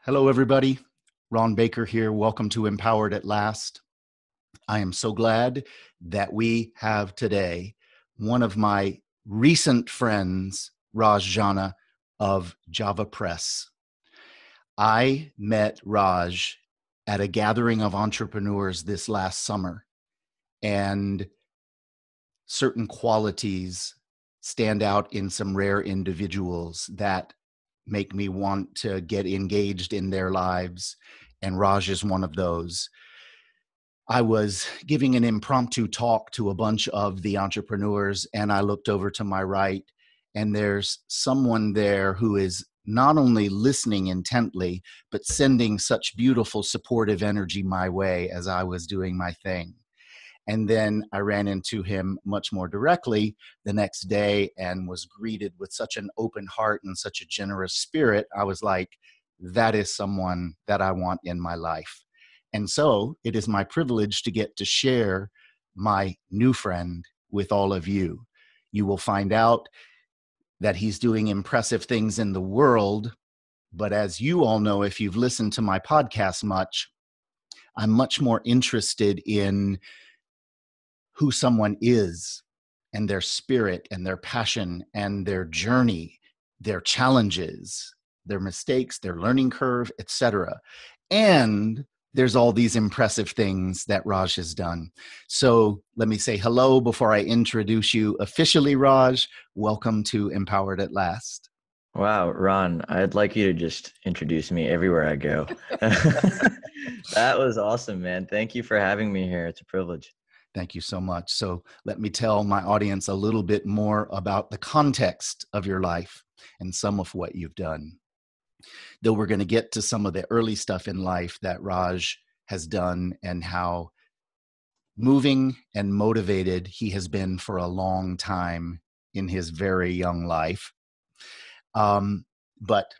Hello, everybody. Ron Baker here. Welcome to Empowered at Last. I am so glad that we have today one of my recent friends, Raj Jana of Java Presse. I met Raj at a gathering of entrepreneurs this last summer, and certain qualities stand out in some rare individuals that make me want to get engaged in their lives, and Raj is one of those. I was giving an impromptu talk to a bunch of the entrepreneurs, and I looked over to my right, and there's someone there who is not only listening intently, but sending such beautiful supportive energy my way as I was doing my thing. And then I ran into him much more directly the next day and was greeted with such an open heart and such a generous spirit. I was like, that is someone that I want in my life. And so it is my privilege to get to share my new friend with all of you. You will find out that he's doing impressive things in the world. But as you all know, if you've listened to my podcast much, I'm much more interested in who someone is and their spirit and their passion and their journey, their challenges, their mistakes, their learning curve, etc. And there's all these impressive things that Raj has done. So let me say hello before I introduce you officially, Raj. Welcome to Empowered at Last. Wow, Ron, I'd like you to just introduce me everywhere I go. That was awesome, man. Thank you for having me here. It's a privilege. Thank you so much. So let me tell my audience a little bit more about the context of your life and some of what you've done. Though we're going to get to some of the early stuff in life that Raj has done and how moving and motivated he has been for a long time in his very young life. But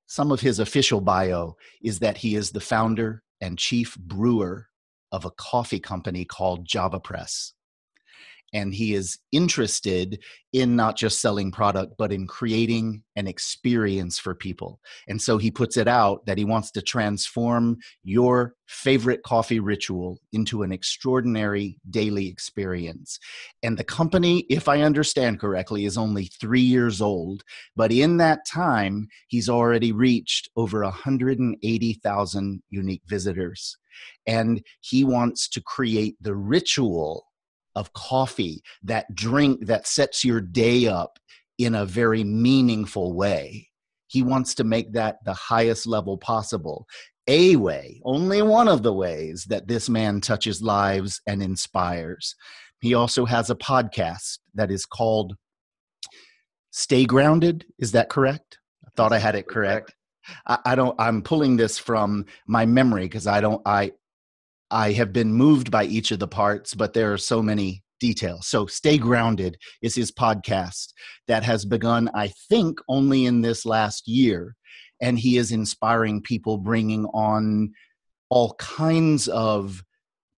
some of his official bio is that he is the founder and chief brewer of a coffee company called Java Presse. And he is interested in not just selling product, but in creating an experience for people. And so he puts it out that he wants to transform your favorite coffee ritual into an extraordinary daily experience. And the company, if I understand correctly, is only 3 years old. But in that time, he's already reached over 180,000 unique visitors. And he wants to create the ritual of coffee, that drink that sets your day up in a very meaningful way. He wants to make that the highest level possible. A way, only one of the ways that this man touches lives and inspires. He also has a podcast that is called Stay Grounded. Is that correct? I thought I had it correct. I'm pulling this from my memory because I have been moved by each of the parts, but there are so many details. So Stay Grounded is his podcast that has begun, I think, only in this last year. And he is inspiring people, bringing on all kinds of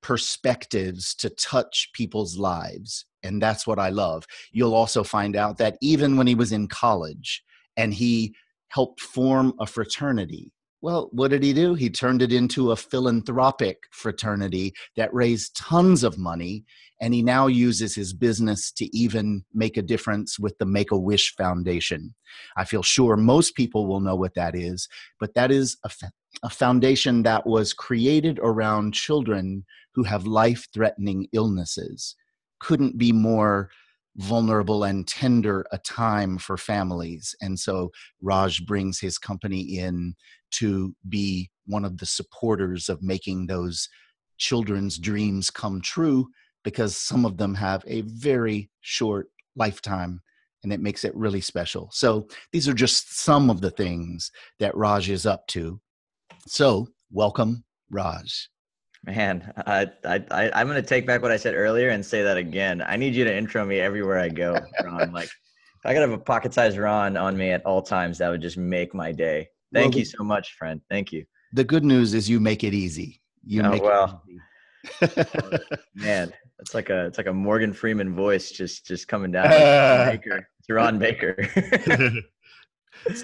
perspectives to touch people's lives. And that's what I love. You'll also find out that even when he was in college and he helped form a fraternity, well, what did he do? He turned it into a philanthropic fraternity that raised tons of money, and he now uses his business to even make a difference with the Make-A-Wish Foundation. I feel sure most people will know what that is, but that is a foundation that was created around children who have life-threatening illnesses. Couldn't be more vulnerable and tender a time for families. And so Raj brings his company in to be one of the supporters of making those children's dreams come true, because some of them have a very short lifetime, and it makes it really special. So these are just some of the things that Raj is up to. So welcome, Raj. Man, I'm going to take back what I said earlier and say that again. I need you to intro me everywhere I go, Ron. Like, if I could have a pocket-sized Ron on me at all times, that would just make my day. Thank you so much, friend. Thank you. The good news is you make it easy. It easy. Man, it's like a Morgan Freeman voice just coming down. Baker. It's Ron Baker.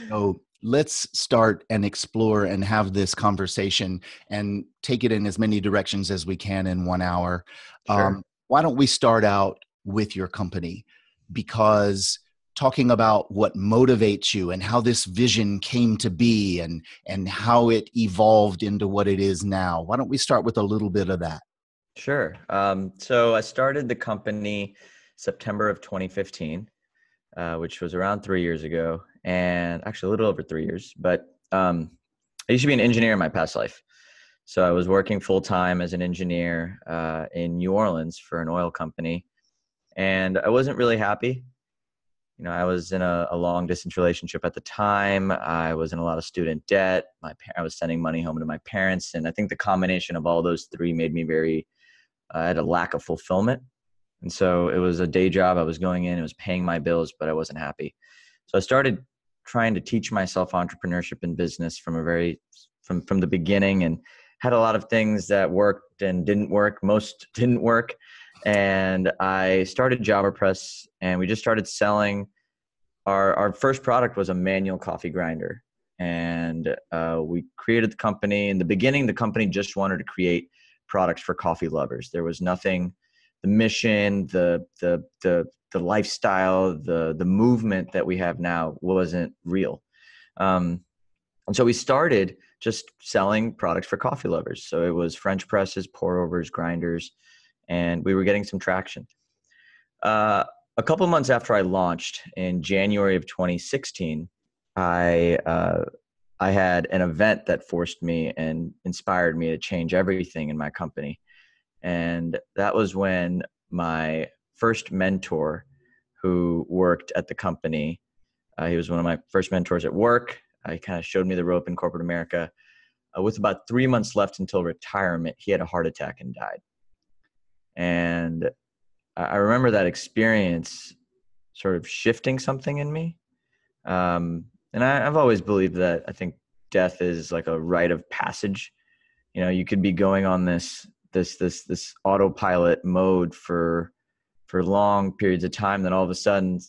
So let's start and explore and have this conversation and take it in as many directions as we can in 1 hour. Sure. Why don't we start out with your company? Because talking about what motivates you and how this vision came to be and how it evolved into what it is now. Why don't we start with a little bit of that? Sure. So I started the company September of 2015, which was around 3 years ago, and actually a little over 3 years. But I used to be an engineer in my past life. So I was working full time as an engineer in New Orleans for an oil company, and I wasn't really happy. I was in a long distance relationship at the time. I was in a lot of student debt. I was sending money home to my parents, and I think the combination of all those three made me very I had a lack of fulfillment. And so it was a day job. I was going in, it was paying my bills, but I wasn't happy. So I started trying to teach myself entrepreneurship and business from the beginning, and had a lot of things that worked and didn't work. Most didn't work. And I started Java Press, and we just started selling. Our first product was a manual coffee grinder. And we created the company. In the beginning, the company just wanted to create products for coffee lovers. There was nothing, the mission, the lifestyle, the movement that we have now wasn't real. And so we started just selling products for coffee lovers. So it was French presses, pour overs, grinders, and we were getting some traction. A couple months after I launched in January of 2016, I had an event that forced me and inspired me to change everything in my company. And that was when my first mentor, who worked at the company, he was one of my first mentors at work. He kind of showed me the rope in corporate America. With about 3 months left until retirement, he had a heart attack and died. And I remember that experience sort of shifting something in me. And I've always believed that I think death is like a rite of passage. You could be going on this autopilot mode for long periods of time, then all of a sudden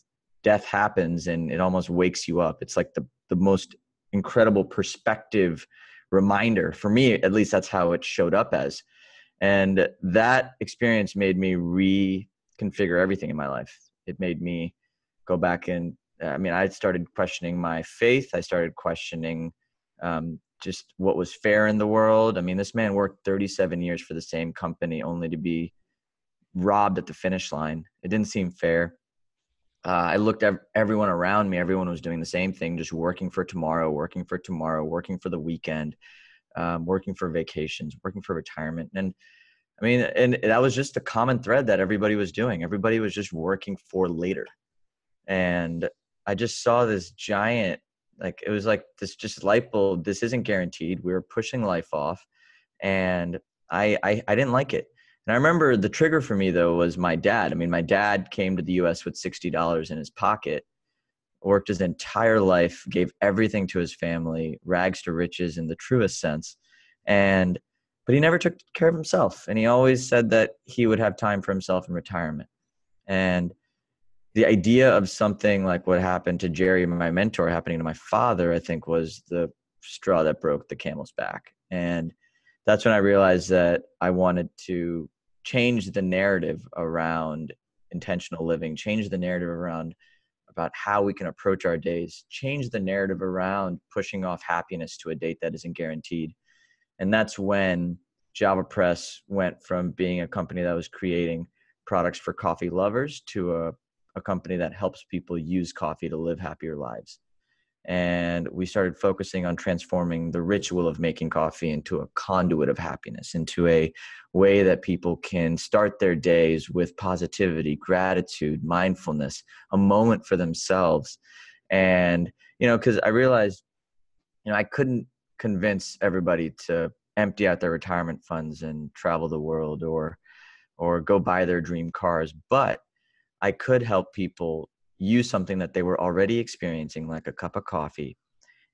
death happens and it almost wakes you up. It's like the most incredible perspective reminder. For me, at least, that's how it showed up as. And that experience made me reconfigure everything in my life. It made me go back and, I started questioning my faith. I started questioning just what was fair in the world. This man worked 37 years for the same company only to be robbed at the finish line. It didn't seem fair. I looked at everyone around me. Everyone was doing the same thing, just working for tomorrow, working for the weekend, working for vacations, working for retirement. And that was just the common thread that everybody was doing. Everybody was just working for later. And I just saw this giant, it was like this just light bulb. This isn't guaranteed. We were pushing life off, and I didn't like it. And I remember the trigger for me, though, was my dad. My dad came to the U.S. with $60 in his pocket, worked his entire life, gave everything to his family, rags to riches in the truest sense. But he never took care of himself. And he always said that he would have time for himself in retirement. And the idea of something like what happened to Jerry, my mentor, happening to my father, I think was the straw that broke the camel's back. And that's when I realized that I wanted to change the narrative around intentional living, change the narrative about how we can approach our days, change the narrative around pushing off happiness to a date that isn't guaranteed. And that's when Java Press went from being a company that was creating products for coffee lovers to a company that helps people use coffee to live happier lives. And we started focusing on transforming the ritual of making coffee into a conduit of happiness, into a way that people can start their days with positivity, gratitude, mindfulness, a moment for themselves. And, because I realized, I couldn't convince everybody to empty out their retirement funds and travel the world or go buy their dream cars, but I could help people use something that they were already experiencing, like a cup of coffee,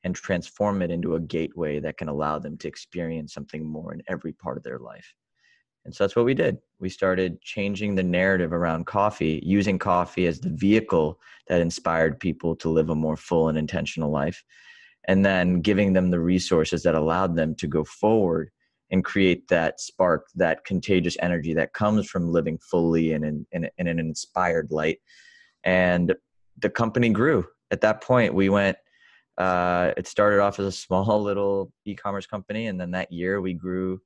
and transform it into a gateway that can allow them to experience something more in every part of their life. And so that's what we did. We started changing the narrative around coffee, using coffee as the vehicle that inspired people to live a more full and intentional life. and then giving them the resources that allowed them to go forward and create that spark, that contagious energy that comes from living fully and in an inspired light. And the company grew. At that point, we went, it started off as a small little e-commerce company. And then that year we grew,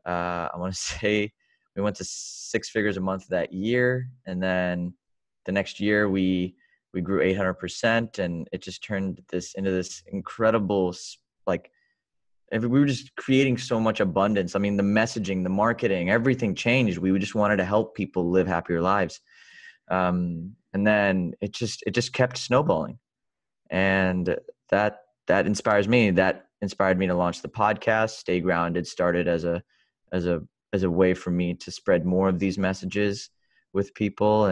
I want to say we went to 6 figures a month that year. And then the next year we grew 800%. And it just turned into this incredible, like, we were just creating so much abundance. I mean, the messaging, the marketing, everything changed. We just wanted to help people live happier lives. And then it just kept snowballing. And that inspires me. That inspired me to launch the podcast. Stay Grounded started as a way for me to spread more of these messages with people.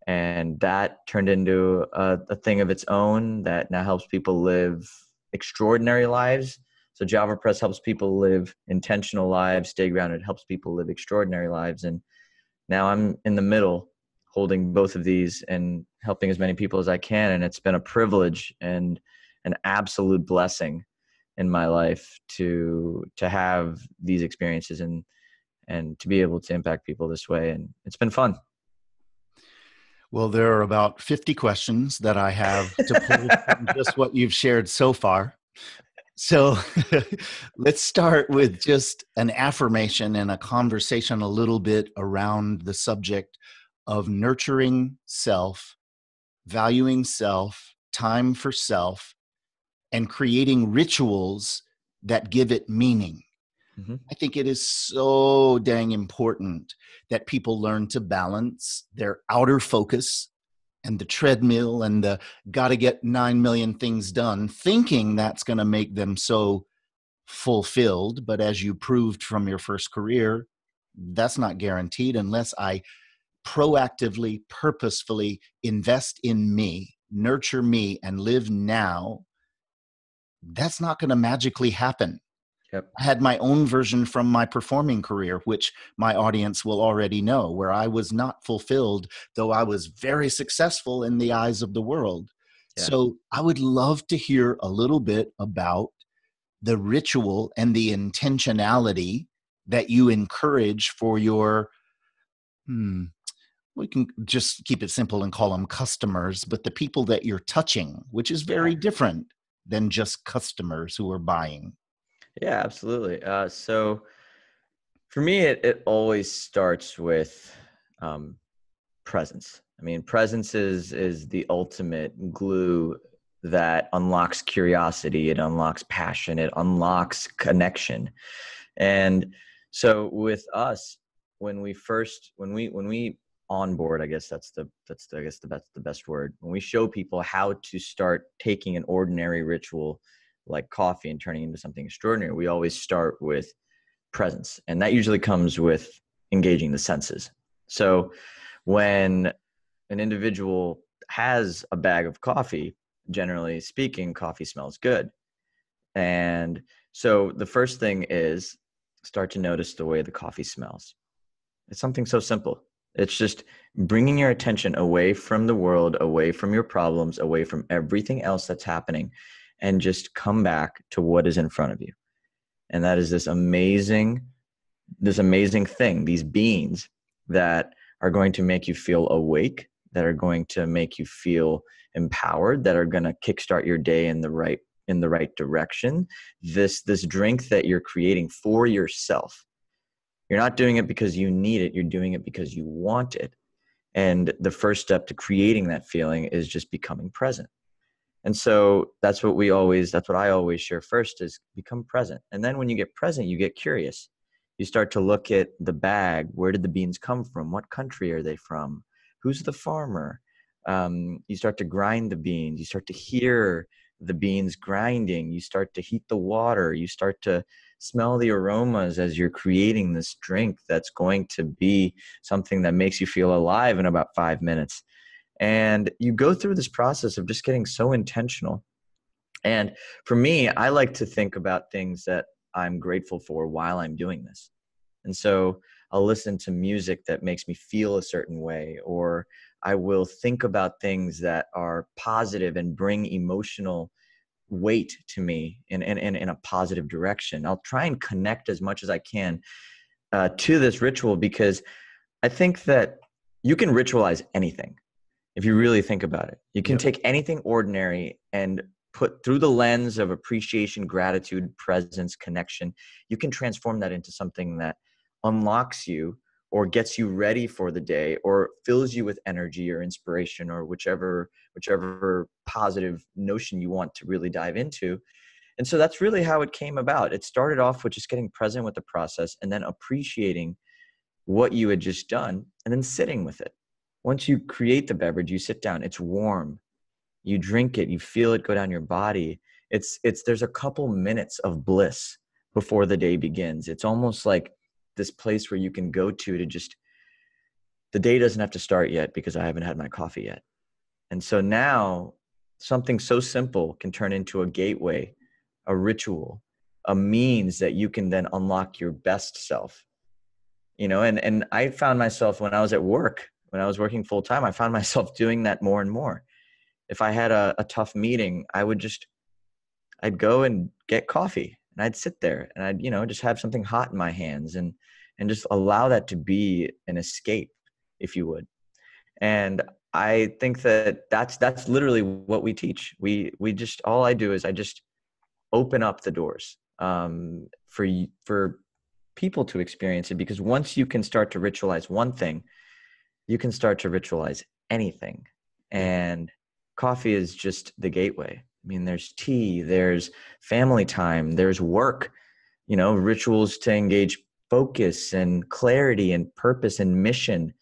And that turned into a thing of its own that now helps people live extraordinary lives. So Java Press helps people live intentional lives. Stay Grounded helps people live extraordinary lives. And now I'm in the middle, holding both of these and helping as many people as I can. And it's been a privilege and an absolute blessing in my life to have these experiences and to be able to impact people this way. And it's been fun. Well, there are about 50 questions that I have to pull from just what you've shared so far. So let's start with just an affirmation and a conversation a little bit around the subject of nurturing self, valuing self, time for self, and creating rituals that give it meaning. Mm-hmm. I think it is so dang important that people learn to balance their outer focus and the treadmill and the gotta get 9 million things done, thinking that's going to make them so fulfilled. But as you proved from your first career, that's not guaranteed unless I proactively, purposefully invest in me, nurture me, and live now. That's not going to magically happen. Yep. I had my own version from my performing career, which my audience will already know, where I was not fulfilled, though I was very successful in the eyes of the world. Yeah. So I would love to hear a little bit about the ritual and the intentionality that you encourage for your, we can just keep it simple and call them customers, but the people that you're touching, which is very different than just customers who are buying. Yeah, absolutely. So for me, it always starts with presence. I mean, presence is the ultimate glue that unlocks curiosity. It unlocks passion. It unlocks connection. And so with us, when we onboard, I guess that's the best word. When we show people how to start taking an ordinary ritual like coffee and turning into something extraordinary, we always start with presence. And that usually comes with engaging the senses. So when an individual has a bag of coffee, generally speaking, coffee smells good. And so the first thing is start to notice the way the coffee smells. It's something so simple. It's just bringing your attention away from the world, away from your problems, away from everything else that's happening, and just come back to what is in front of you. And that is this amazing thing, these beans that are going to make you feel awake, that are going to make you feel empowered, that are going to kickstart your day in the right direction. This drink that you're creating for yourself. You're not doing it because you need it. You're doing it because you want it. And the first step to creating that feeling is just becoming present. And so that's what I always share first is become present. And then when you get present, you get curious. You start to look at the bag. Where did the beans come from? What country are they from? Who's the farmer? You start to grind the beans. You start to hear the beans grinding. You start to heat the water. You start to smell the aromas as you're creating this drink that's going to be something that makes you feel alive in about 5 minutes. And you go through this process of just getting so intentional. And for me, I like to think about things that I'm grateful for while I'm doing this. And so I'll listen to music that makes me feel a certain way, or I will think about things that are positive and bring emotional weight to me in a positive direction. I'll try and connect as much as I can to this ritual, because I think that you can ritualize anything if you really think about it. You can Yep. take anything ordinary and put through the lens of appreciation, gratitude, presence, connection. You can transform that into something that unlocks you or gets you ready for the day or fills you with energy or inspiration or whichever positive notion you want to really dive into. And so that's really how it came about. It started off with just getting present with the process and then appreciating what you had just done and then sitting with it. Once you create the beverage, you sit down, it's warm, you drink it, you feel it go down your body. There's a couple minutes of bliss before the day begins. It's almost like this place where you can go to just, the day doesn't have to start yet because I haven't had my coffee yet. And so now something so simple can turn into a gateway, a ritual, a means that you can then unlock your best self. And I found myself when I was at work, when I was working full time, I found myself doing that more and more. If I had a tough meeting, I'd go and get coffee and I'd sit there and I'd, just have something hot in my hands and just allow that to be an escape, if you would. And I think that's literally what we teach. We just, all I do is I just open up the doors for people to experience it, because once you can start to ritualize one thing, you can start to ritualize anything. And coffee is just the gateway. I mean, there's tea, there's family time, there's work, rituals to engage focus and clarity and purpose and mission.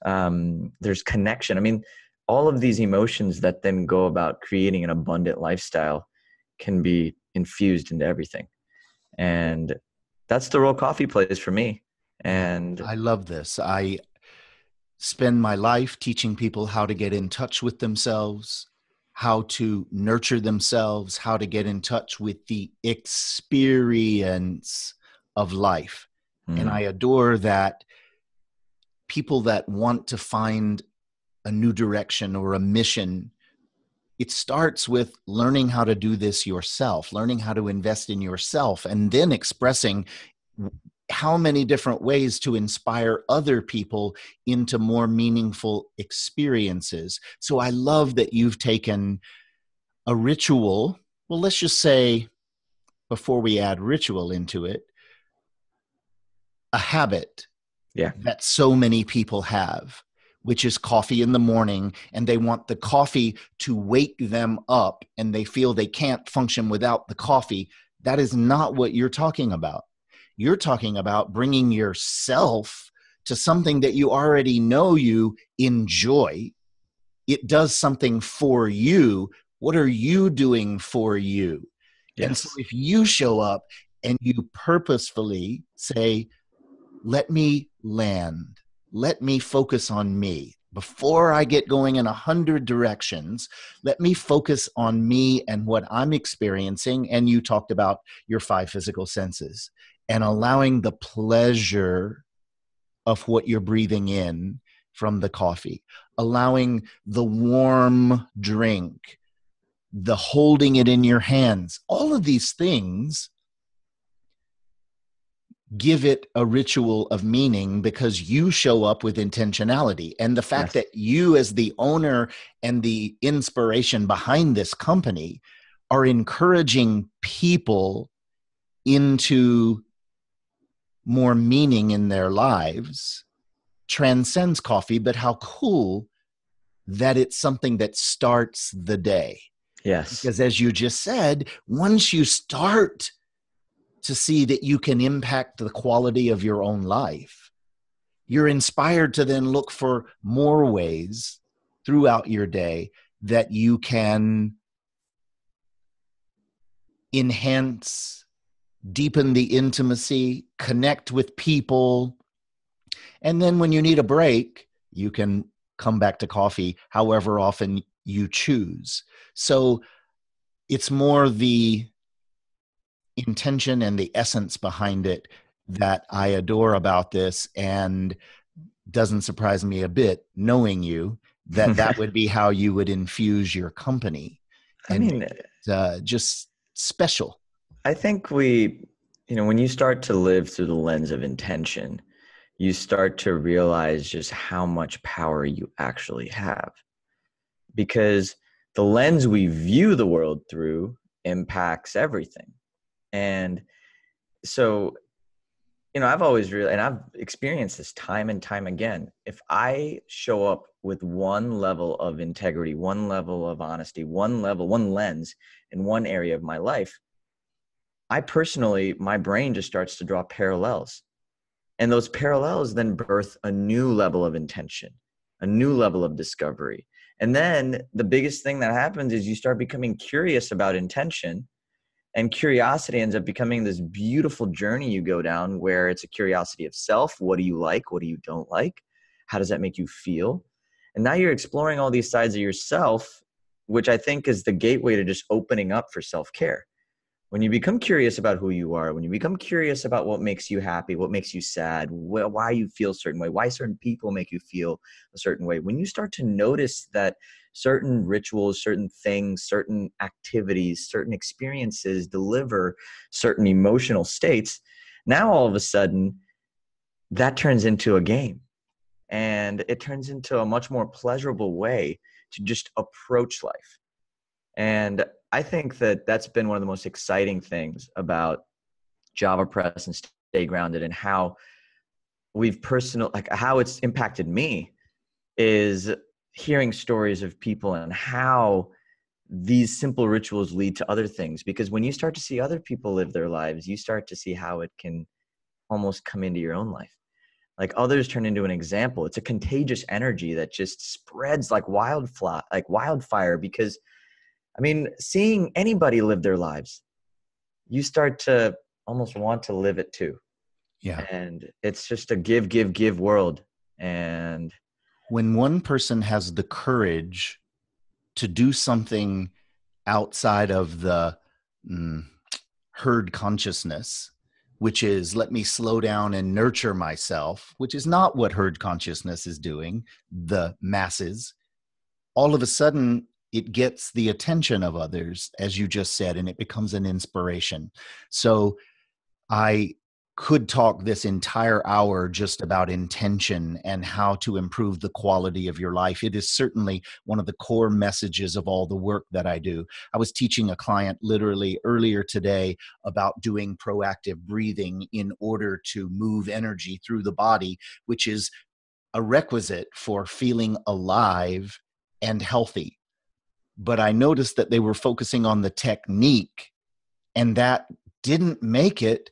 There's connection. I mean, all of these emotions that then go about creating an abundant lifestyle can be infused into everything. And that's the role coffee plays for me. And I love this. I spend my life teaching people how to get in touch with themselves, how to nurture themselves, how to get in touch with the experience of life. And I adore that people that want to find a new direction or a mission, it starts with learning how to do this yourself, learning how to invest in yourself, and then expressing how many different ways to inspire other people into more meaningful experiences. So I love that you've taken a ritual. Well, let's just say, before we add ritual into it, a habit that so many people have, which is coffee in the morning, and they want the coffee to wake them up and they feel they can't function without the coffee. That is not what you're talking about. You're talking about bringing yourself to something that you already know you enjoy. It does something for you. What are you doing for you? Yes. And so if you show up and you purposefully say, let me land, let me focus on me. Before I get going in 100 directions, let me focus on me and what I'm experiencing. And you talked about your 5 physical senses and allowing the pleasure of what you're breathing in from the coffee, allowing the warm drink, the holding it in your hands. All of these things give it a ritual of meaning because you show up with intentionality. And the fact that you, as the owner and the inspiration behind this company, are encouraging people into more meaning in their lives transcends coffee. But how cool that it's something that starts the day. Yes. Because as you just said, once you start to see that you can impact the quality of your own life, you're inspired to then look for more ways throughout your day that you can enhance, deepen the intimacy, connect with people. And then when you need a break, you can come back to coffee however often you choose. So it's more the intention and the essence behind it that I adore about this, and doesn't surprise me a bit knowing you that that would be how you would infuse your company. And just special. I think when you start to live through the lens of intention, you start to realize just how much power you actually have. Because the lens we view the world through impacts everything. And so, I've always really, and I've experienced this time and time again. If I show up with one level of integrity, one level of honesty, one lens in one area of my life, my brain just starts to draw parallels. And those parallels then birth a new level of intention, a new level of discovery. And then the biggest thing that happens is you start becoming curious about intention, and curiosity ends up becoming this beautiful journey you go down, where it's a curiosity of self. What do you like? What do you don't like? How does that make you feel? And now you're exploring all these sides of yourself, which I think is the gateway to just opening up for self-care. When you become curious about who you are, when you become curious about what makes you happy, what makes you sad, why you feel a certain way, why certain people make you feel a certain way, when you start to notice that certain rituals, certain things, certain activities, certain experiences deliver certain emotional states, now all of a sudden that turns into a game. And it turns into a much more pleasurable way to just approach life. And I think that that's been one of the most exciting things about Java Press and Stay Grounded, and how how it's impacted me, is hearing stories of people and how these simple rituals lead to other things. Because when you start to see other people live their lives, you start to see how it can almost come into your own life. Like others turn into an example. It's a contagious energy that just spreads like wildfire. Because seeing anybody live their lives, you start to almost want to live it too. Yeah. And it's just a give world. And when one person has the courage to do something outside of the herd consciousness, which is let me slow down and nurture myself, which is not what herd consciousness is doing, the masses, all of a sudden it gets the attention of others, as you just said, and it becomes an inspiration. So I could talk this entire hour just about intention and how to improve the quality of your life. It is certainly one of the core messages of all the work that I do. I was teaching a client literally earlier today about doing proactive breathing in order to move energy through the body, which is a requisite for feeling alive and healthy. But I noticed that they were focusing on the technique, and that didn't make it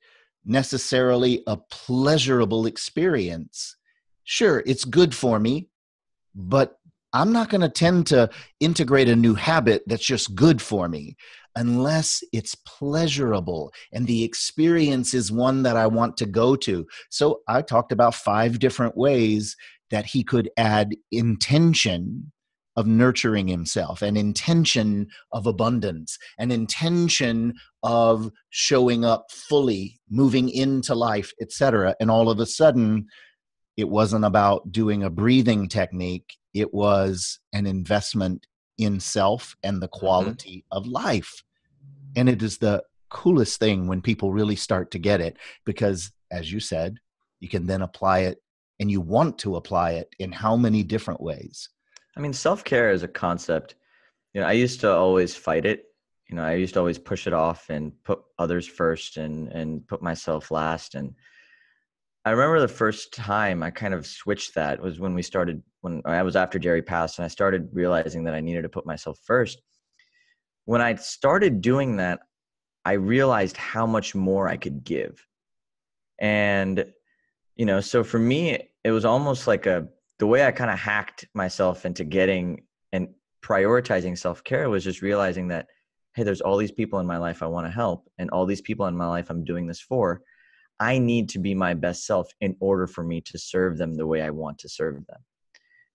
necessarily a pleasurable experience. Sure, it's good for me, but I'm not going to tend to integrate a new habit that's just good for me unless it's pleasurable and the experience is one that I want to go to. So I talked about 5 different ways that he could add intention of nurturing himself, an intention of abundance, an intention of showing up fully, moving into life, etc. And all of a sudden, it wasn't about doing a breathing technique. It was an investment in self and the quality of life. And it is the coolest thing when people really start to get it, because as you said, you can then apply it, and you want to apply it in how many different ways. Self-care is a concept. I used to always fight it. I used to always push it off and put others first and put myself last. And I remember the first time I kind of switched that was when I was after Jerry passed, and I started realizing that I needed to put myself first. When I started doing that, I realized how much more I could give. And, so for me, it was almost like the way I kind of hacked myself into getting and prioritizing self-care was just realizing that, hey, there's all these people in my life I want to help, and all these people in my life I'm doing this for. I need to be my best self in order for me to serve them the way I want to serve them.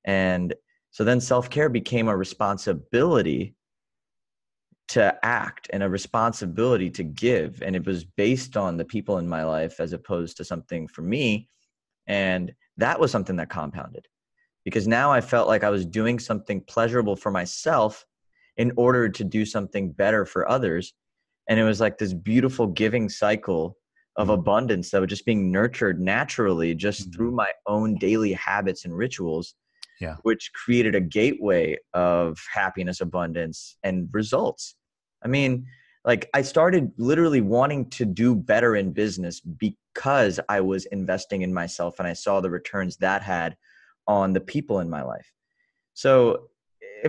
And so then self-care became a responsibility to act and a responsibility to give. And it was based on the people in my life as opposed to something for me. And that was something that compounded, because now I felt like I was doing something pleasurable for myself, in order to do something better for others. And it was like this beautiful giving cycle of abundance that was just being nurtured naturally just through my own daily habits and rituals, Yeah. which created a gateway of happiness, abundance, and results. I mean, like I started literally wanting to do better in business because I was investing in myself and I saw the returns that had on the people in my life. So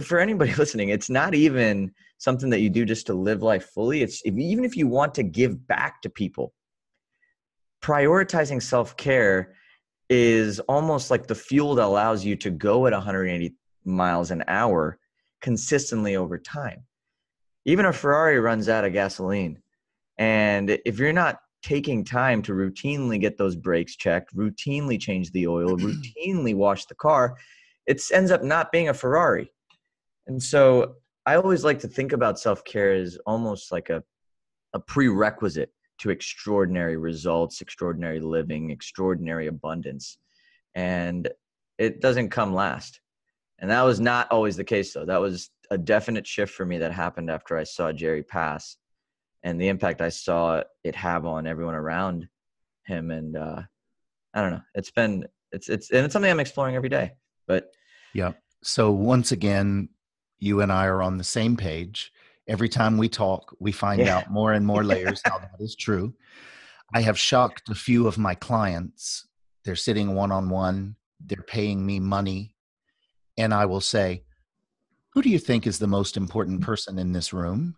for anybody listening, it's not even something that you do just to live life fully. Even if you want to give back to people, prioritizing self-care is almost like the fuel that allows you to go at 180 miles an hour consistently over time. Even a Ferrari runs out of gasoline. And if you're not taking time to routinely get those brakes checked, routinely change the oil, routinely wash the car, it ends up not being a Ferrari. And so I always like to think about self-care as almost like a prerequisite to extraordinary results, extraordinary living, extraordinary abundance. And it doesn't come last. And that was not always the case, though. That was a definite shift for me that happened after I saw Jerry pass and the impact I saw it have on everyone around him. And I don't know. It's something I'm exploring every day. But yeah. So once again, you and I are on the same page. Every time we talk, we find out more and more layers how that is true. I have shocked a few of my clients. They're sitting one-on-one. They're paying me money. And I will say, who do you think is the most important person in this room?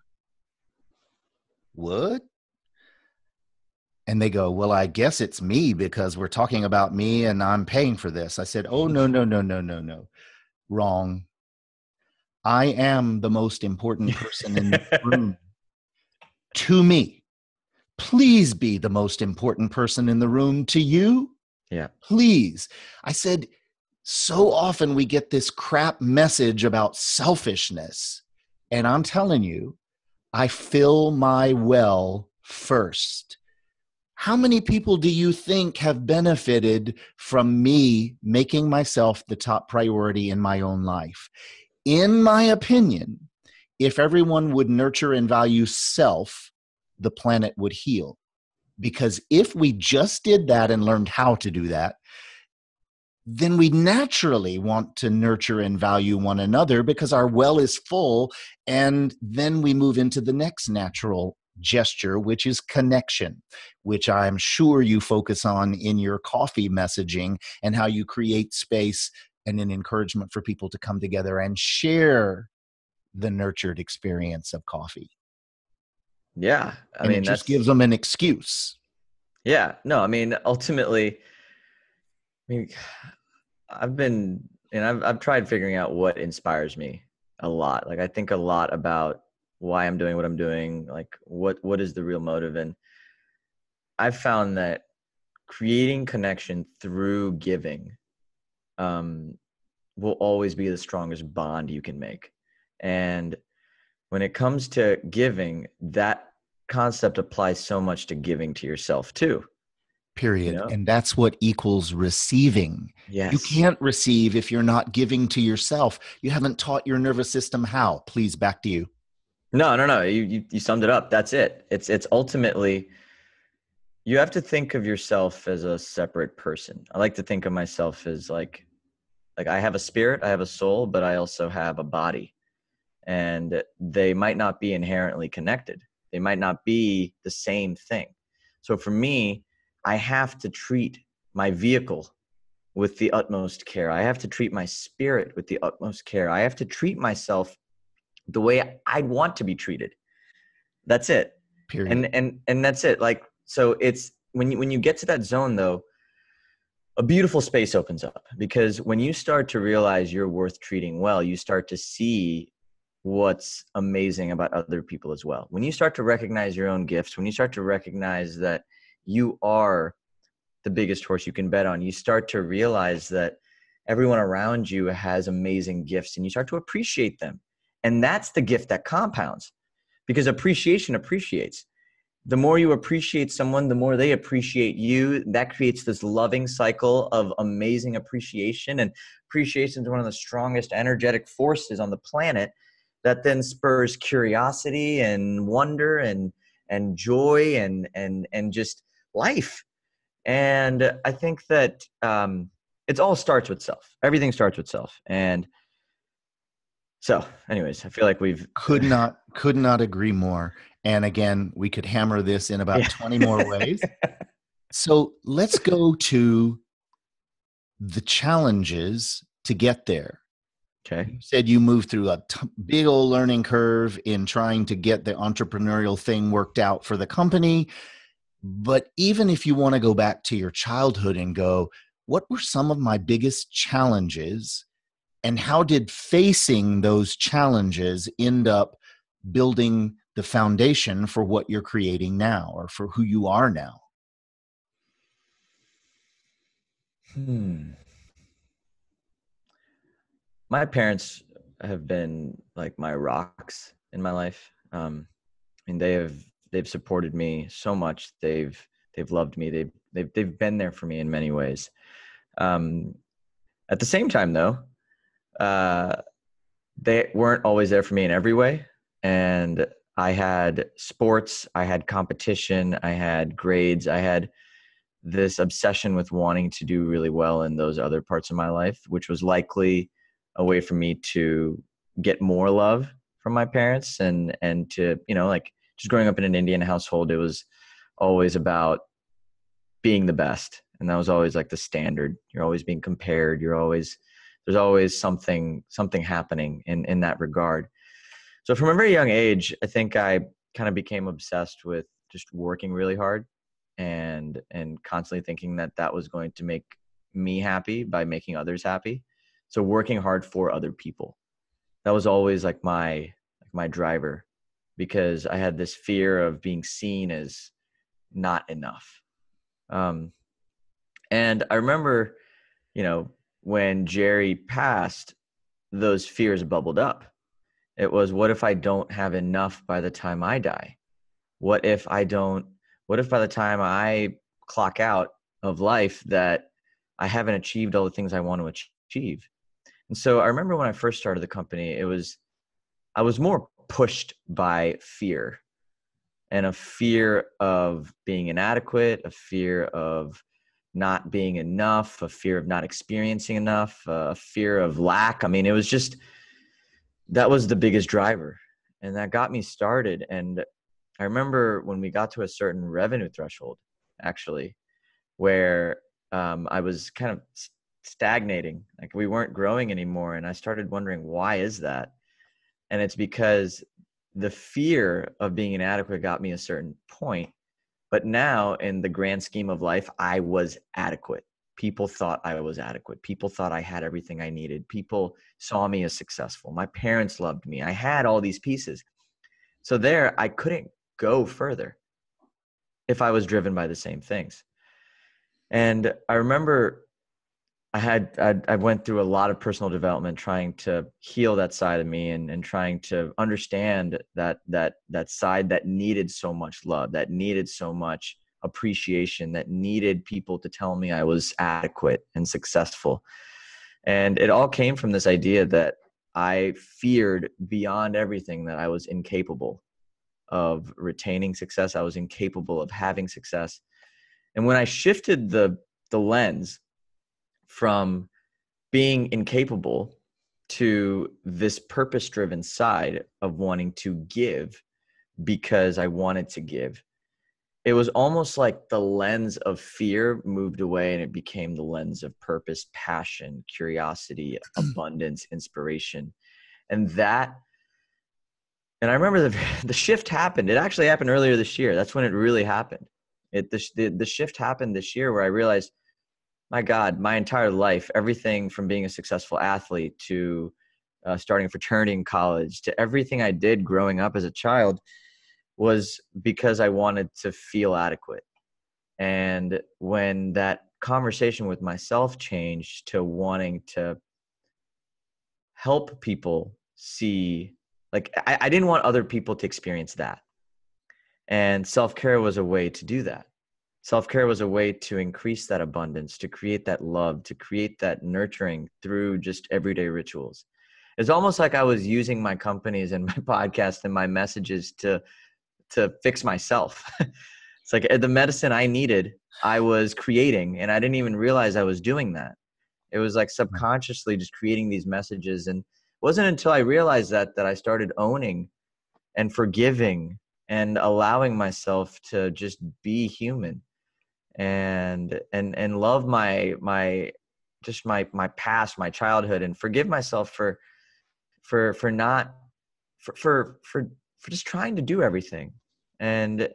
What? And they go, well, I guess it's me because we're talking about me and I'm paying for this. I said, oh, no, no, no, no, no, no. Wrong. I am the most important person in this room to me. Please be the most important person in the room to you. Yeah. Please. I said, so often we get this crap message about selfishness. And I'm telling you, I fill my well first. How many people do you think have benefited from me making myself the top priority in my own life? In my opinion, if everyone would nurture and value self, the planet would heal. Because if we just did that and learned how to do that, then we naturally want to nurture and value one another because our well is full. And then we move into the next natural gesture, which is connection, which I'm sure you focus on in your coffee messaging and how you create space and an encouragement for people to come together and share the nurtured experience of coffee. Yeah. And it just gives them an excuse. Yeah. No, I mean, ultimately, I've tried figuring out what inspires me a lot. Like I think a lot about why I'm doing what I'm doing, like what is the real motive. And I've found that creating connection through giving will always be the strongest bond you can make. And when it comes to giving, that concept applies so much to giving to yourself too. Period. You know? And that's what equals receiving. Yes. You can't receive if you're not giving to yourself. You haven't taught your nervous system how. Please, back to you. No. You summed it up. That's it. It's ultimately, you have to think of yourself as a separate person. I like to think of myself as like I have a spirit, I have a soul, but I also have a body. And they might not be inherently connected. They might not be the same thing. So for me, I have to treat my vehicle with the utmost care. I have to treat my spirit with the utmost care. I have to treat myself the way I'd want to be treated. That's it. Period. And that's it. Like, so it's when you get to that zone though, a beautiful space opens up, because when you start to realize you're worth treating well, you start to see what's amazing about other people as well. When you start to recognize your own gifts, when you start to recognize that you are the biggest horse you can bet on, you start to realize that everyone around you has amazing gifts and you start to appreciate them. And that's the gift that compounds, because appreciation appreciates. The more you appreciate someone, the more they appreciate you. That creates this loving cycle of amazing appreciation. And appreciation is one of the strongest energetic forces on the planet, that then spurs curiosity and wonder and joy and just life. And I think that it all starts with self. Everything starts with self. And so anyways, I feel like we've Could not agree more. And again, we could hammer this in about yeah. 20 more ways. So let's go to the challenges to get there. Okay. You said you moved through a big old learning curve in trying to get the entrepreneurial thing worked out for the company. But even if you want to go back to your childhood and go, what were some of my biggest challenges? And how did facing those challenges end up building the foundation for what you're creating now or for who you are now? My parents have been like my rocks in my life. I mean, they've supported me so much. They've loved me. They've been there for me in many ways. At the same time, though, uh, they weren't always there for me in every way. And I had sports, I had competition, I had grades, I had this obsession with wanting to do really well in those other parts of my life, which was likely a way for me to get more love from my parents and to, like just growing up in an Indian household, it was always about being the best. And that was always like the standard. You're always being compared. There's always something happening in that regard. So from a very young age, I think I kind of became obsessed with just working really hard and constantly thinking that that was going to make me happy by making others happy. So working hard for other people. That was always like my driver, because I had this fear of being seen as not enough. And I remember, when Jerry passed, those fears bubbled up. It was, what if I don't have enough by the time I die? What if by the time I clock out of life that I haven't achieved all the things I want to achieve? And so I remember when I first started the company, I was more pushed by fear, and a fear of being inadequate, a fear of not being enough, a fear of not experiencing enough, a fear of lack. I mean, that was the biggest driver, and that got me started. And I remember when we got to a certain revenue threshold, actually, where I was kind of stagnating, like we weren't growing anymore. And I started wondering, why is that? And it's because the fear of being inadequate got me a certain point. But now in the grand scheme of life, I was adequate. People thought I was adequate. People thought I had everything I needed. People saw me as successful. My parents loved me. I had all these pieces. So there, I couldn't go further if I was driven by the same things. And I remember I went through a lot of personal development trying to heal that side of me and trying to understand that side that needed so much love, that needed so much appreciation, that needed people to tell me I was adequate and successful. And it all came from this idea that I feared beyond everything that I was incapable of retaining success. I was incapable of having success. And when I shifted the lens from being incapable to this purpose-driven side of wanting to give because I wanted to give, it was almost like the lens of fear moved away and it became the lens of purpose, passion, curiosity, abundance, inspiration. And I remember the shift happened. It actually happened earlier this year. That's when it really happened. The shift happened this year where I realized, my God, my entire life, everything from being a successful athlete to starting a fraternity in college to everything I did growing up as a child was because I wanted to feel adequate. And when that conversation with myself changed to wanting to help people see, like I didn't want other people to experience that. And self-care was a way to do that. Self-care was a way to increase that abundance, to create that love, to create that nurturing through just everyday rituals. it's almost like I was using my companies and my podcast and my messages to fix myself. It's like the medicine I needed, I was creating, and I didn't even realize I was doing that. It was like subconsciously just creating these messages. And it wasn't until I realized that I started owning and forgiving and allowing myself to just be human and love my just my past, my childhood, and forgive myself for not for just trying to do everything. And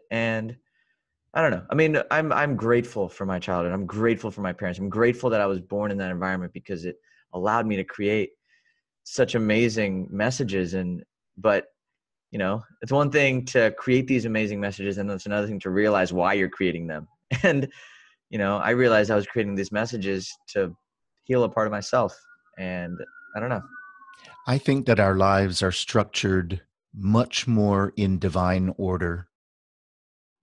I don't know. I mean, I'm grateful for my childhood. I'm grateful for my parents. I'm grateful that I was born in that environment because it allowed me to create such amazing messages. But it's one thing to create these amazing messages, and it's another thing to realize why you're creating them. And I realized I was creating these messages to heal a part of myself. And I don't know. I think that our lives are structured much more in divine order,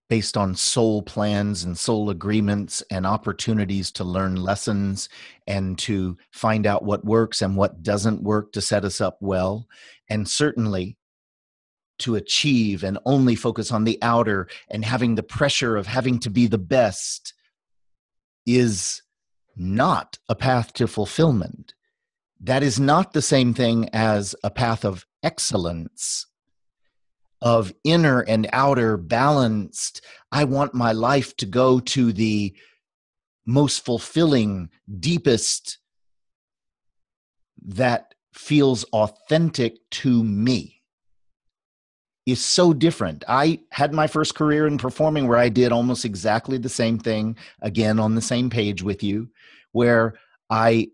based on soul plans and soul agreements and opportunities to learn lessons and to find out what works and what doesn't work to set us up well. And certainly to achieve and only focus on the outer and having the pressure of having to be the best is not a path to fulfillment. That is not the same thing as a path of excellence, of inner and outer balanced. I want my life to go to the most fulfilling, deepest, that feels authentic to me, is so different. I had my first career in performing where I did almost exactly the same thing, again, on the same page with you, where I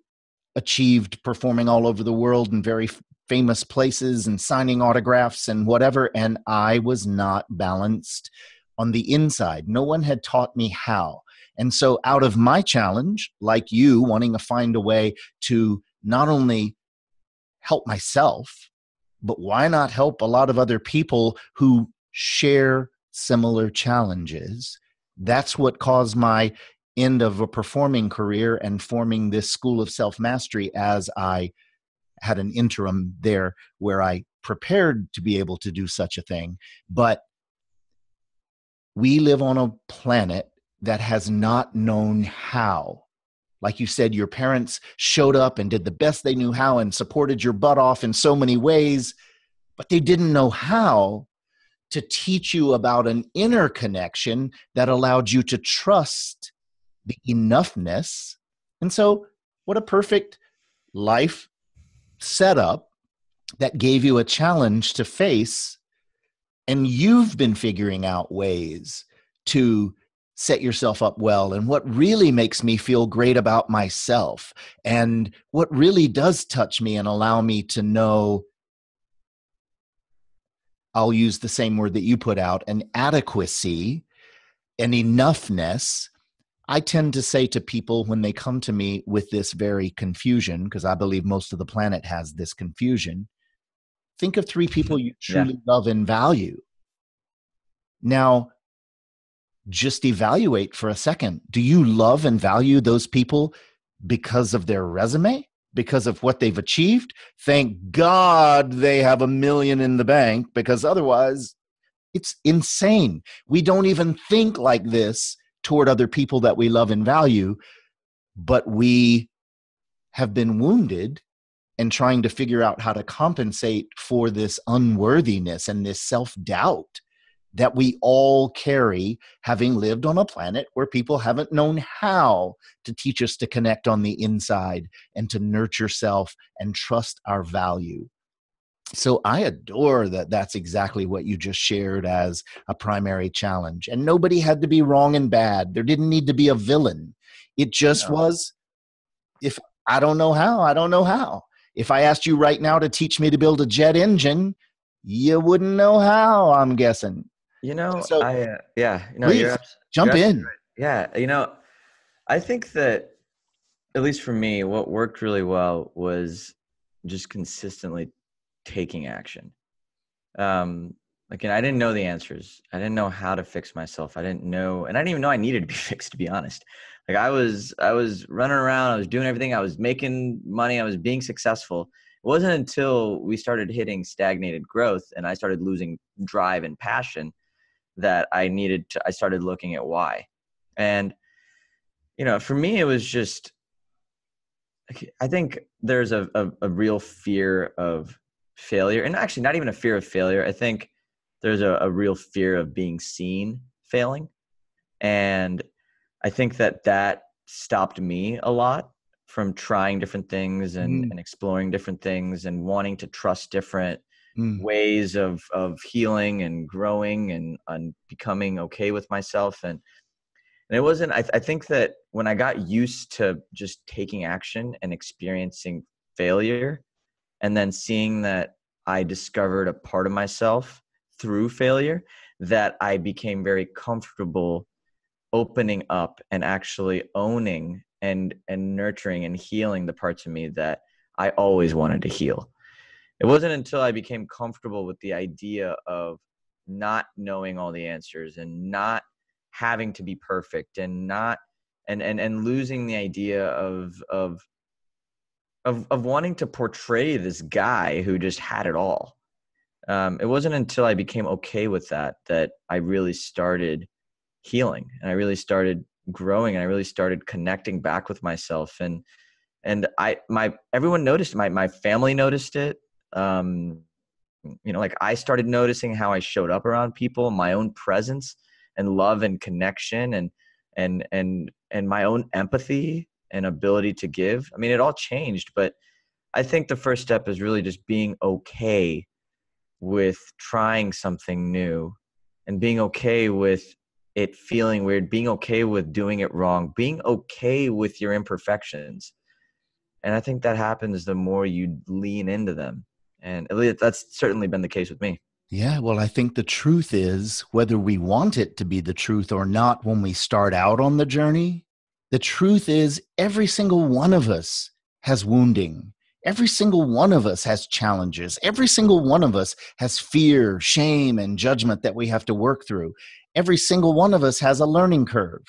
achieved performing all over the world in very famous places and signing autographs and whatever, and I was not balanced on the inside. No one had taught me how. And so out of my challenge, like you, wanting to find a way to not only help myself, but why not help a lot of other people who share similar challenges? That's what caused my end of a performing career and forming this school of self-mastery, as I had an interim there where I prepared to be able to do such a thing. But we live on a planet that has not known how. Like you said, your parents showed up and did the best they knew how and supported your butt off in so many ways, but they didn't know how to teach you about an inner connection that allowed you to trust the enoughness. And so what a perfect life setup that gave you a challenge to face. And you've been figuring out ways to set yourself up well, and what really makes me feel great about myself, and what really does touch me and allow me to know, I'll use the same word that you put out, an adequacy, an enoughness. I tend to say to people when they come to me with this very confusion, because I believe most of the planet has this confusion, think of 3 people you truly love and value. Now, just evaluate for a second. Do you love and value those people because of their resume? Because of what they've achieved? Thank God they have $1 million in the bank, because otherwise it's insane. We don't even think like this toward other people that we love and value, but we have been wounded and trying to figure out how to compensate for this unworthiness and this self-doubt that we all carry, having lived on a planet where people haven't known how to teach us to connect on the inside and to nurture self and trust our value. So I adore that that's exactly what you just shared as a primary challenge. And nobody had to be wrong and bad. There didn't need to be a villain. It just was, if I don't know how, I don't know how. If I asked you right now to teach me to build a jet engine, you wouldn't know how, I'm guessing. So please jump in. Right. Yeah. I think that, at least for me, what worked really well was just consistently taking action. I didn't know the answers. I didn't know how to fix myself. I didn't know, and I didn't even know I needed to be fixed, to be honest. Like I was running around, I was doing everything. I was making money. I was being successful. wasn't until we started hitting stagnated growth and I started losing drive and passion that I started looking at why. And, for me, it was just, I think there's a real fear of failure, and actually not even a fear of failure. I think there's a real fear of being seen failing. And I think that stopped me a lot from trying different things and exploring different things and wanting to trust different Mm. ways of healing and growing and becoming okay with myself. And it wasn't, I think that when I got used to just taking action and experiencing failure, and then seeing that I discovered a part of myself through failure, that I became very comfortable opening up and actually owning and nurturing and healing the parts of me that I always wanted to heal. It wasn't until I became comfortable with the idea of not knowing all the answers and not having to be perfect and not and losing the idea of wanting to portray this guy who just had it all. It wasn't until I became okay with that I really started healing, and I really started growing, and I really started connecting back with myself. And everyone noticed, my family noticed it. Like I started noticing how I showed up around people, my own presence and love and connection and my own empathy and ability to give. I mean, it all changed, but I think the first step is really just being okay with trying something new and being okay with it feeling weird, being okay with doing it wrong, being okay with your imperfections. And I think that happens the more you lean into them. And at least that's certainly been the case with me. Yeah, well, I think the truth is, whether we want it to be the truth or not, when we start out on the journey, the truth is every single one of us has wounding. Every single one of us has challenges. Every single one of us has fear, shame, and judgment that we have to work through. Every single one of us has a learning curve.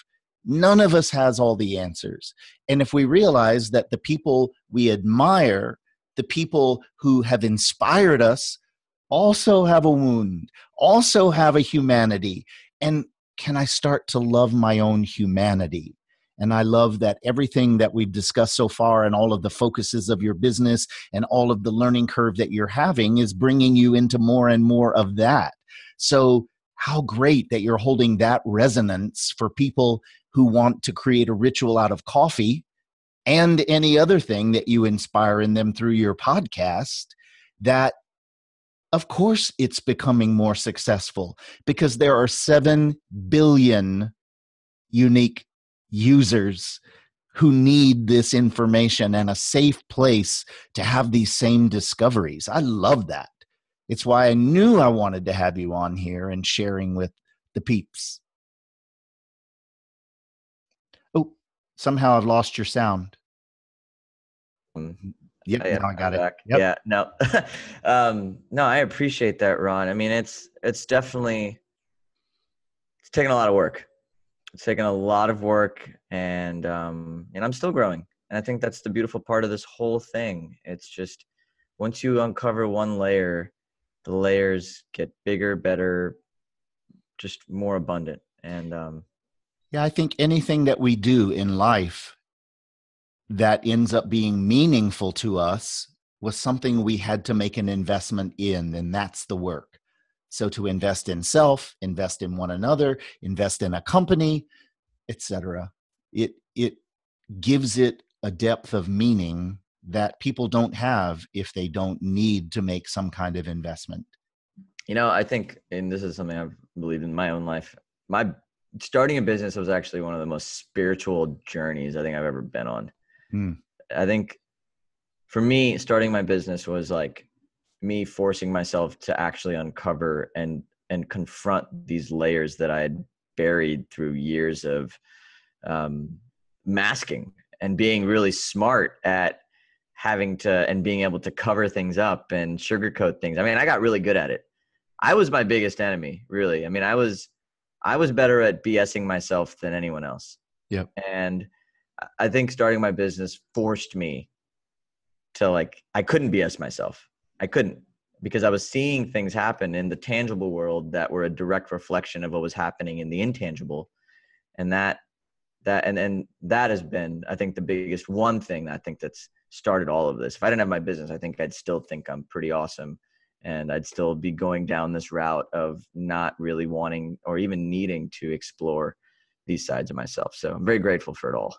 None of us has all the answers. And if we realize that the people we admire, the people who have inspired us, also have a wound, also have a humanity. And can I start to love my own humanity? And I love that everything that we've discussed so far and all of the focuses of your business and all of the learning curve that you're having is bringing you into more and more of that. So how great that you're holding that resonance for people who want to create a ritual out of coffee and any other thing that you inspire in them through your podcast, that of course it's becoming more successful because there are 7 billion unique users who need this information and a safe place to have these same discoveries. I love that. It's why I knew I wanted to have you on here and sharing with the peeps. Oh, somehow I've lost your sound. Yep, Yeah, now I I'm got it. back. Yep. Yeah, no, no, I appreciate that, Ron. I mean, it's definitely, it's taken a lot of work. It's taken a lot of work, and I'm still growing. And I think that's the beautiful part of this whole thing. It's just once you uncover one layer, the layers get bigger, better, just more abundant. And Yeah, I think anything that we do in life that ends up being meaningful to us was something we had to make an investment in, and that's the work. So to invest in self, invest in one another, invest in a company, etc. It gives it a depth of meaning that people don't have if they don't need to make some kind of investment. I think, and this is something I've believed in my own life, my starting a business was actually one of the most spiritual journeys I think I've ever been on. Mm. I think for me, starting my business was like me forcing myself to actually uncover and confront these layers that I had buried through years of masking and being really smart at having to and being able to cover things up and sugarcoat things. I mean, I got really good at it. I was my biggest enemy, really. I mean, I was better at BSing myself than anyone else. Yep. And I think starting my business forced me to like, I couldn't BS myself. I couldn't, because I was seeing things happen in the tangible world that were a direct reflection of what was happening in the intangible. And that has been, I think, the biggest one thing that I think that's started all of this. If I didn't have my business, I think I'd still think I'm pretty awesome. And I'd still be going down this route of not really wanting or even needing to explore these sides of myself. So I'm very grateful for it all.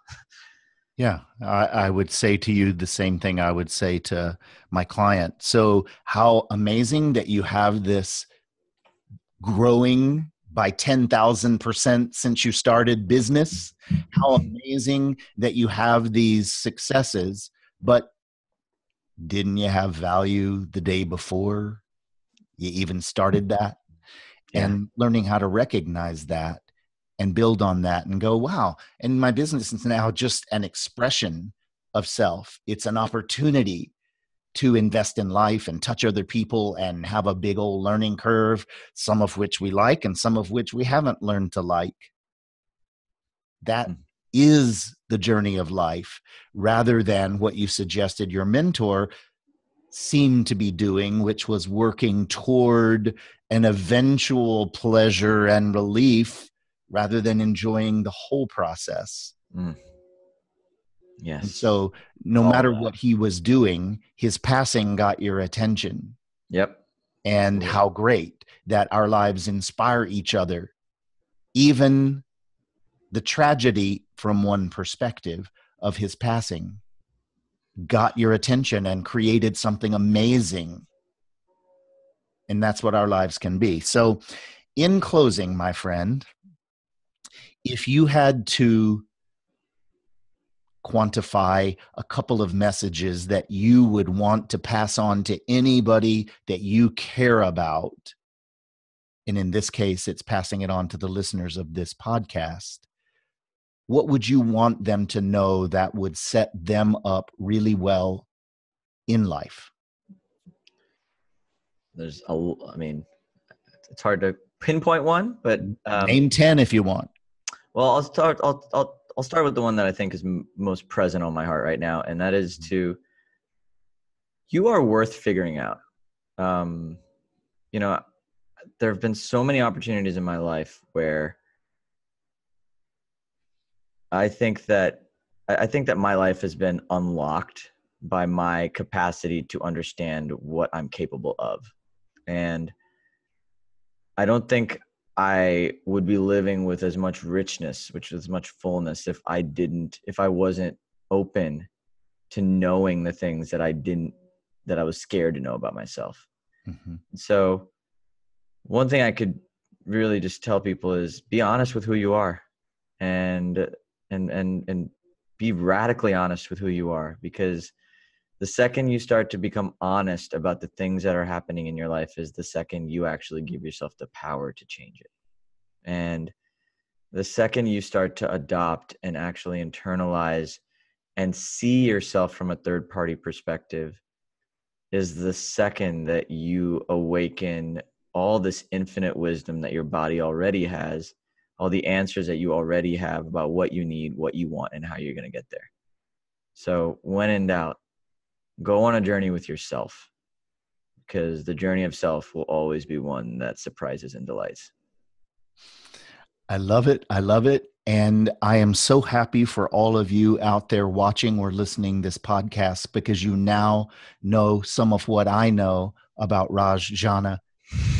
Yeah, I would say to you the same thing I would say to my client. So how amazing that you have this growing by 10,000% since you started business. How amazing that you have these successes, but didn't you have value the day before you even started that? Yeah. And learning how to recognize that and build on that and go, wow. And my business is now just an expression of self. It's an opportunity to invest in life and touch other people and have a big old learning curve, some of which we like and some of which we haven't learned to like. That is the journey of life, rather than what you suggested your mentor seemed to be doing, which was working toward an eventual pleasure and relief rather than enjoying the whole process. Yes. And so no matter what he was doing, his passing got your attention. Yep. And Absolutely. how great that our lives inspire each other. Even the tragedy from one perspective of his passing got your attention and created something amazing. And that's what our lives can be. So in closing, my friend, if you had to quantify a couple of messages that you would want to pass on to anybody that you care about, and in this case, it's passing it on to the listeners of this podcast, what would you want them to know that would set them up really well in life? It's hard to pinpoint one, but name 10 if you want. Well, I'll start with the one that I think is most present on my heart right now, and that is you are worth figuring out. There have been so many opportunities in my life where I think that my life has been unlocked by my capacity to understand what I'm capable of. And I don't think I would be living with as much richness, which is much fullness, if I wasn't open to knowing the things that I was scared to know about myself. Mm-hmm. So one thing I could really just tell people is be honest with who you are, and be radically honest with who you are, because the second you start to become honest about the things that are happening in your life is the second you actually give yourself the power to change it. And the second you start to adopt and actually internalize and see yourself from a third party perspective is the second that you awaken all this infinite wisdom that your body already has, all the answers that you already have about what you need, what you want, and how you're going to get there. So when in doubt, go on a journey with yourself, because the journey of self will always be one that surprises and delights. I love it. I love it. And I am so happy for all of you out there watching or listening this podcast, because you now know some of what I know about Raj Jana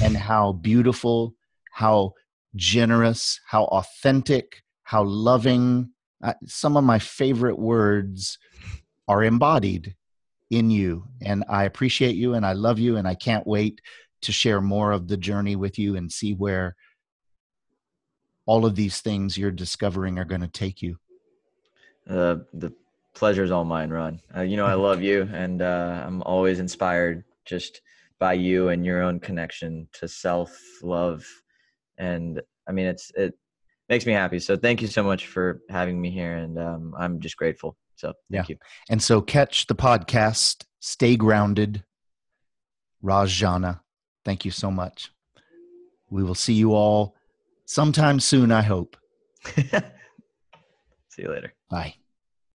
and how beautiful, how generous, how authentic, how loving. Some of my favorite words are embodied in you. And I appreciate you and I love you. And I can't wait to share more of the journey with you and see where all of these things you're discovering are going to take you. The pleasure is all mine, Ron. I love you, and I'm always inspired just by you and your own connection to self-love. And I mean, it makes me happy. So thank you so much for having me here. And I'm just grateful. So thank you. And so catch the podcast, Stay Grounded, Raj Jana. Thank you so much. We will see you all sometime soon, I hope. See you later. Bye.